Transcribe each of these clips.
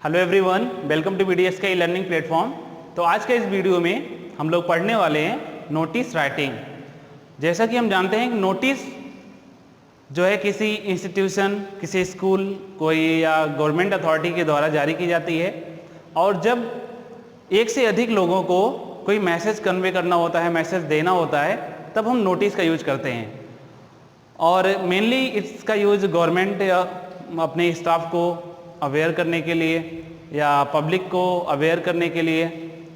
Hello everyone, welcome to BDS का e learning platform. तो आज के इस वीडियो में हम लोग पढ़ने वाले हैं नोटिस राइटिंग। जैसा कि हम जानते हैं कि नोटिस जो है किसी इंस्टीट्यूशन, किसी स्कूल, कोई या गवर्नमेंट अथॉरिटी के द्वारा जारी की जाती है। और जब एक से अधिक लोगों को कोई मैसेज कन्वे करना होता है, मैसेज देना होता है, तब हम नोटिस का यूज करते हैं। और मेनली इसका यूज गवर्नमेंट अपने स्टाफ को अवेयर करने के लिए या पब्लिक को अवेयर करने के लिए,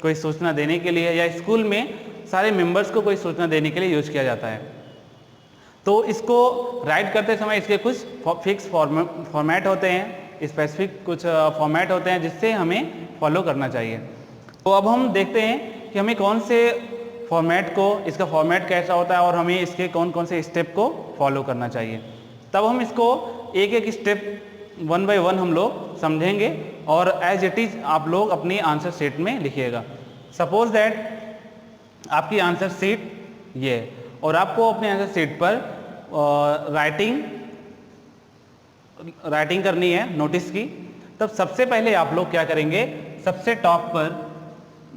कोई सूचना देने के लिए, या स्कूल में सारे मेंबर्स को कोई सूचना देने के लिए यूज किया जाता है। तो इसको राइट करते समय इसके कुछ फिक्स फॉर्मेट होते हैं, स्पेसिफिक कुछ फॉर्मेट होते हैं जिससे हमें फॉलो करना चाहिए। तो अब हम देखते हैं कि हमें कौन से फॉर्मेट को, इसका फॉर्मेट कैसा होता है और हमें इसके कौन कौन से स्टेप को फॉलो करना चाहिए। तब हम इसको एक एक स्टेप वन बाय वन हम लोग समझेंगे और एज इट इज आप लोग अपनी आंसर शीट में लिखिएगा। सपोज दैट आपकी आंसर शीट ये है और आपको अपने आंसर शीट पर राइटिंग करनी है नोटिस की। तब सबसे पहले आप लोग क्या करेंगे, सबसे टॉप पर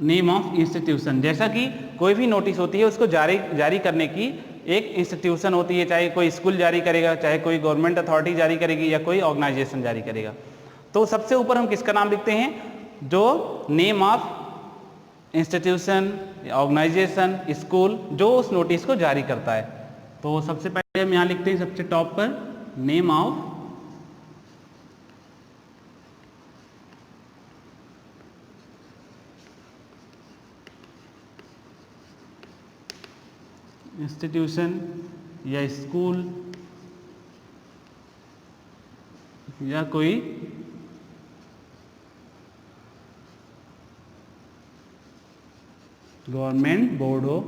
नेम ऑफ इंस्टीट्यूशन, जैसा कि कोई भी नोटिस होती है उसको जारी करने की एक इंस्टीट्यूशन होती है, चाहे कोई स्कूल जारी करेगा, चाहे कोई गवर्नमेंट अथॉरिटी जारी करेगी या कोई ऑर्गेनाइजेशन जारी करेगा। तो सबसे ऊपर हम किसका नाम लिखते हैं, जो name of institution, organisation, school जो उस नोटिस को जारी करता है। तो सबसे पहले हम यहाँ लिखते हैं सबसे टॉप पर नेम ऑफ इंस्टीट्यूशन या स्कूल या कोई गवर्नमेंट बोर्ड हो,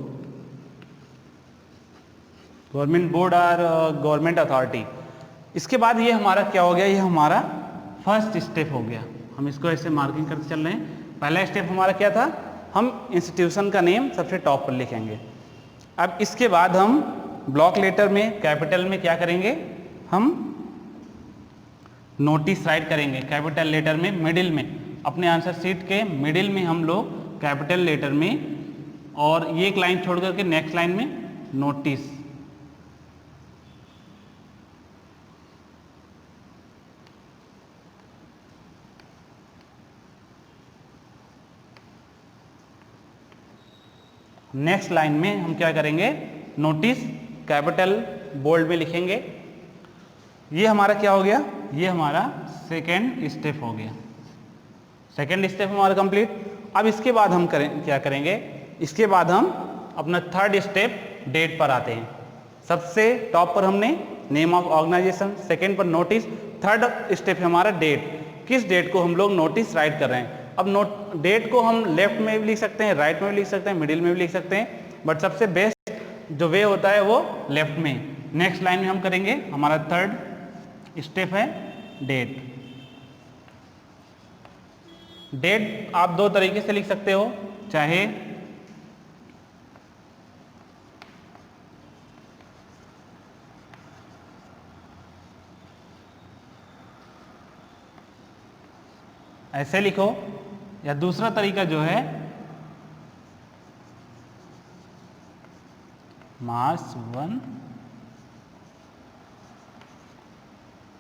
गवर्नमेंट बोर्ड और गवर्नमेंट अथॉरिटी। इसके बाद ये हमारा क्या हो गया, ये हमारा फर्स्ट स्टेप हो गया। हम इसको ऐसे मार्किंग करते चल रहे हैं। पहला स्टेप हमारा क्या था, हम इंस्टीट्यूशन का नेम सबसे टॉप पर लिखेंगे। अब इसके बाद हम ब्लॉक लेटर में कैपिटल में क्या करेंगे, हम नोटिस राइट करेंगे कैपिटल लेटर में, मिडिल में, अपने आंसर शीट के मिडिल में हम लोग कैपिटल लेटर में, और ये एक लाइन छोड़ करके नेक्स्ट लाइन में नोटिस। नेक्स्ट लाइन में हम क्या करेंगे, नोटिस कैपिटल बोल्ड में लिखेंगे। ये हमारा क्या हो गया, ये हमारा सेकेंड स्टेप हो गया। सेकेंड स्टेप हमारा कंप्लीट। अब इसके बाद हम क्या करेंगे, इसके बाद हम अपना थर्ड स्टेप डेट पर आते हैं। सबसे टॉप पर हमने नेम ऑफ ऑर्गेनाइजेशन, सेकेंड पर नोटिस, थर्ड स्टेप है हमारा डेट। किस डेट को हम लोग नोटिस राइट कर रहे हैं। अब डेट को हम लेफ्ट में भी लिख सकते हैं, राइट में भी लिख सकते हैं, मिडिल में भी लिख सकते हैं, बट सबसे बेस्ट जो वे होता है वो लेफ्ट में। नेक्स्ट लाइन में हम करेंगे, हमारा थर्ड स्टेप है डेट। डेट आप दो तरीके से लिख सकते हो, चाहे ऐसे लिखो, या दूसरा तरीका जो है मार्च 1,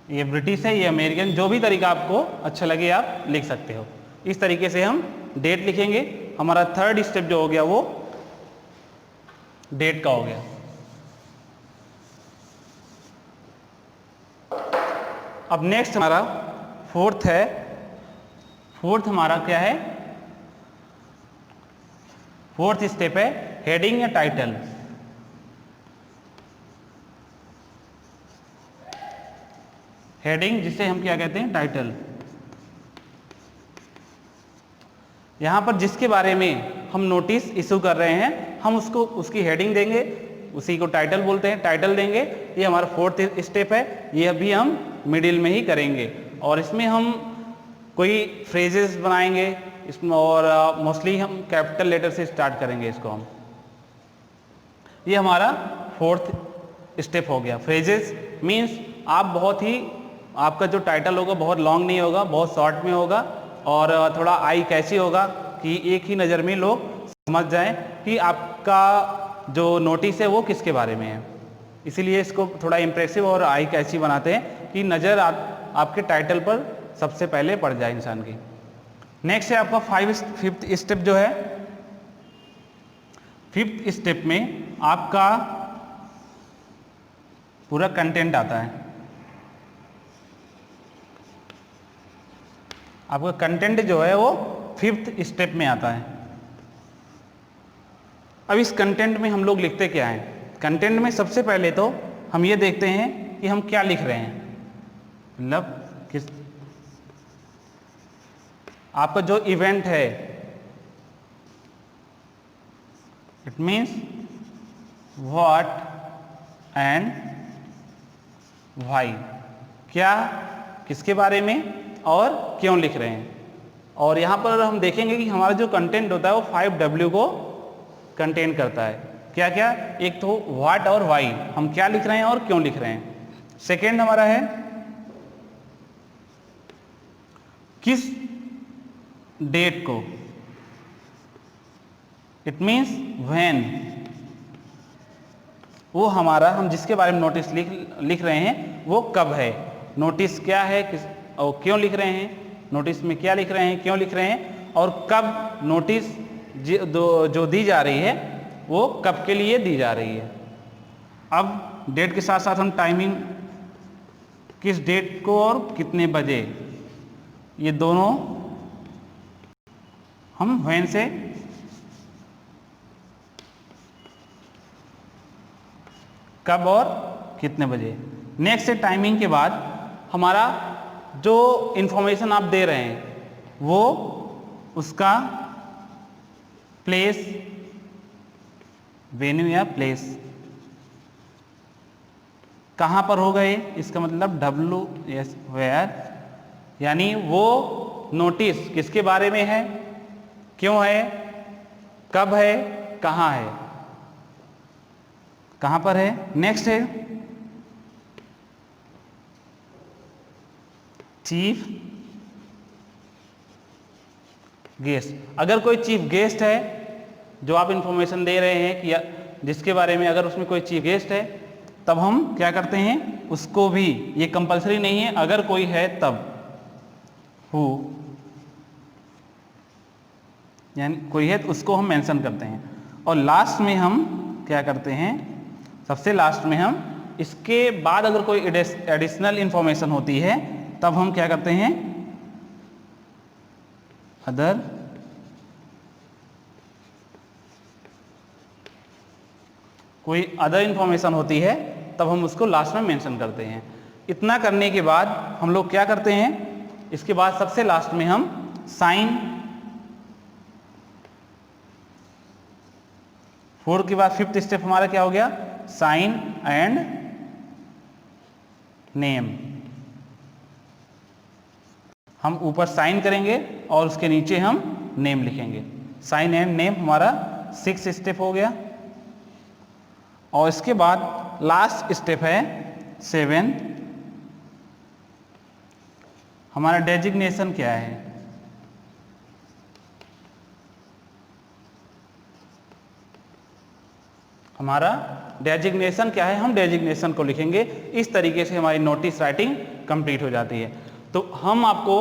ये ब्रिटिश है, ये अमेरिकन, जो भी तरीका आपको अच्छा लगे आप लिख सकते हो। इस तरीके से हम डेट लिखेंगे। हमारा थर्ड स्टेप जो हो गया वो डेट का हो गया। अब नेक्स्ट हमारा फोर्थ है। फोर्थ हमारा क्या है, फोर्थ स्टेप है हेडिंग या टाइटल। हेडिंग जिसे हम क्या कहते हैं, टाइटल। यहां पर जिसके बारे में हम नोटिस इशू कर रहे हैं, हम उसको उसकी हेडिंग देंगे, उसी को टाइटल बोलते हैं, टाइटल देंगे। ये हमारा फोर्थ स्टेप है, ये अभी हम मिडिल में ही करेंगे। और इसमें हम कोई फ्रेजेस बनाएंगे इसमें, और मोस्टली हम कैपिटल लेटर से स्टार्ट करेंगे इसको हम। ये हमारा फोर्थ स्टेप हो गया। फ्रेजेस मीन्स आप बहुत ही, आपका जो टाइटल होगा बहुत लॉन्ग नहीं होगा, बहुत शॉर्ट में होगा, और थोड़ा आई कैची होगा कि एक ही नज़र में लोग समझ जाएं कि आपका जो नोटिस है वो किसके बारे में है। इसीलिए इसको थोड़ा इम्प्रेसिव और आई कैची बनाते हैं कि नज़र आपके टाइटल पर सबसे पहले पड़ जाए इंसान की। नेक्स्ट है आपका फिफ्थ स्टेप जो है। फिफ्थ स्टेप में आपका पूरा कंटेंट आता है। आपका कंटेंट जो है वो फिफ्थ स्टेप में आता है। अब इस कंटेंट में हम लोग लिखते क्या हैं? कंटेंट में सबसे पहले तो हम ये देखते हैं कि हम क्या लिख रहे हैं, मतलब किस आपका जो इवेंट है, it means what and why, क्या किसके बारे में और क्यों लिख रहे हैं। और यहाँ पर हम देखेंगे कि हमारा जो कंटेंट होता है वो 5W को कंटेन करता है। क्या क्या? एक तो व्हाट और व्हाई, हम क्या लिख रहे हैं और क्यों लिख रहे हैं। सेकेंड हमारा है किस डेट को, इट मीन्स व्हेन, वो हमारा हम जिसके बारे में नोटिस लिख रहे हैं वो कब है, नोटिस क्या है, किस और क्यों लिख रहे हैं, नोटिस में क्या लिख रहे हैं, क्यों लिख रहे हैं, और कब नोटिस जो दी जा रही है वो कब के लिए दी जा रही है। अब डेट के साथ साथ हम टाइमिंग, किस डेट को और कितने बजे, ये दोनों हम व्हेन से कब और कितने बजे। नेक्स्ट है टाइमिंग के बाद हमारा जो इंफॉर्मेशन आप दे रहे हैं वो उसका प्लेस, वेन्यू या प्लेस कहाँ पर होगा, ये इसका मतलब WS वेयर, यानी वो नोटिस किसके बारे में है, क्यों है, कब है, कहाँ है, कहाँ पर है। नेक्स्ट है चीफ गेस्ट। अगर कोई चीफ गेस्ट है जो आप इंफॉर्मेशन दे रहे हैं कि जिसके बारे में, अगर उसमें कोई चीफ गेस्ट है तब हम क्या करते हैं, उसको भी, ये कंपलसरी नहीं है, अगर कोई है तब, हु यानी कोई है तो उसको हम मेंशन करते हैं। और लास्ट में हम क्या करते हैं, सबसे लास्ट में हम इसके बाद अगर कोई एडिशनल इंफॉर्मेशन होती है तब हम क्या करते हैं, अदर, कोई अदर इंफॉर्मेशन होती है तब हम उसको लास्ट में मेंशन करते हैं। इतना करने के बाद हम लोग क्या करते हैं, इसके बाद सबसे लास्ट में हम साइन, 4 के बाद फिफ्थ स्टेप हमारा क्या हो गया, साइन एंड नेम। हम ऊपर साइन करेंगे और उसके नीचे हम नेम लिखेंगे। साइन एंड नेम हमारा 6th स्टेप हो गया। और इसके बाद लास्ट स्टेप है 7, हमारा डेजिग्नेशन क्या है। हमारा डेजिग्नेशन क्या है, हम डेजिग्नेशन को लिखेंगे। इस तरीके से हमारी नोटिस राइटिंग कंप्लीट हो जाती है। तो हम आपको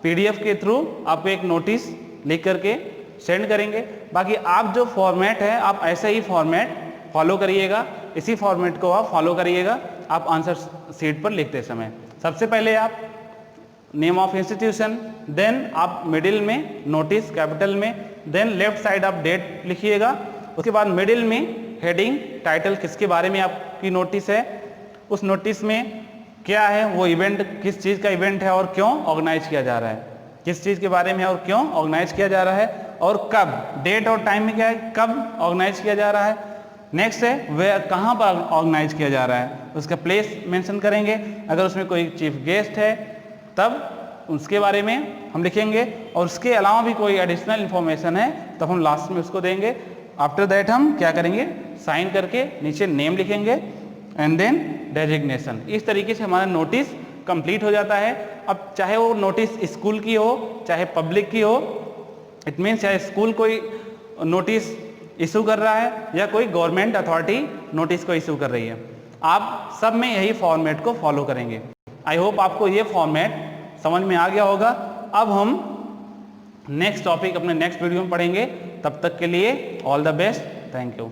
PDF के थ्रू आपको एक नोटिस लिख करके सेंड करेंगे। बाकी आप जो फॉर्मेट है आप ऐसे ही फॉर्मेट फॉलो करिएगा, इसी फॉर्मेट को आप फॉलो करिएगा आप आंसर शीट पर लिखते समय। सबसे पहले आप नेम ऑफ इंस्टीट्यूशन, देन आप मिडिल में नोटिस कैपिटल में, देन लेफ्ट साइड आप डेट लिखिएगा। उसके बाद मिडिल में हेडिंग, टाइटल, किसके बारे में आपकी नोटिस है, उस नोटिस में क्या है वो इवेंट, किस चीज़ का इवेंट है और क्यों ऑर्गेनाइज किया जा रहा है, किस चीज़ के बारे में और क्यों ऑर्गेनाइज किया जा रहा है, और कब, डेट और टाइम में क्या है, कब ऑर्गेनाइज किया जा रहा है। नेक्स्ट है वे कहाँ पर ऑर्गेनाइज किया जा रहा है, उसका प्लेस मेंशन करेंगे। अगर उसमें कोई चीफ गेस्ट है तब उसके बारे में हम लिखेंगे, और उसके अलावा भी कोई एडिशनल इन्फॉर्मेशन है तब हम लास्ट में उसको देंगे। आफ्टर दैट हम क्या करेंगे, साइन करके नीचे नेम लिखेंगे एंड देन डेजिग्नेशन। इस तरीके से हमारा नोटिस कंप्लीट हो जाता है। अब चाहे वो नोटिस स्कूल की हो चाहे पब्लिक की हो, इट मीन्स चाहे स्कूल कोई नोटिस इशू कर रहा है या कोई गवर्नमेंट अथॉरिटी नोटिस को इशू कर रही है, आप सब में यही फॉर्मेट को फॉलो करेंगे। आई होप आपको ये फॉर्मेट समझ में आ गया होगा। अब हम नेक्स्ट टॉपिक अपने नेक्स्ट वीडियो में पढ़ेंगे। तब तक के लिए all the best, thank you.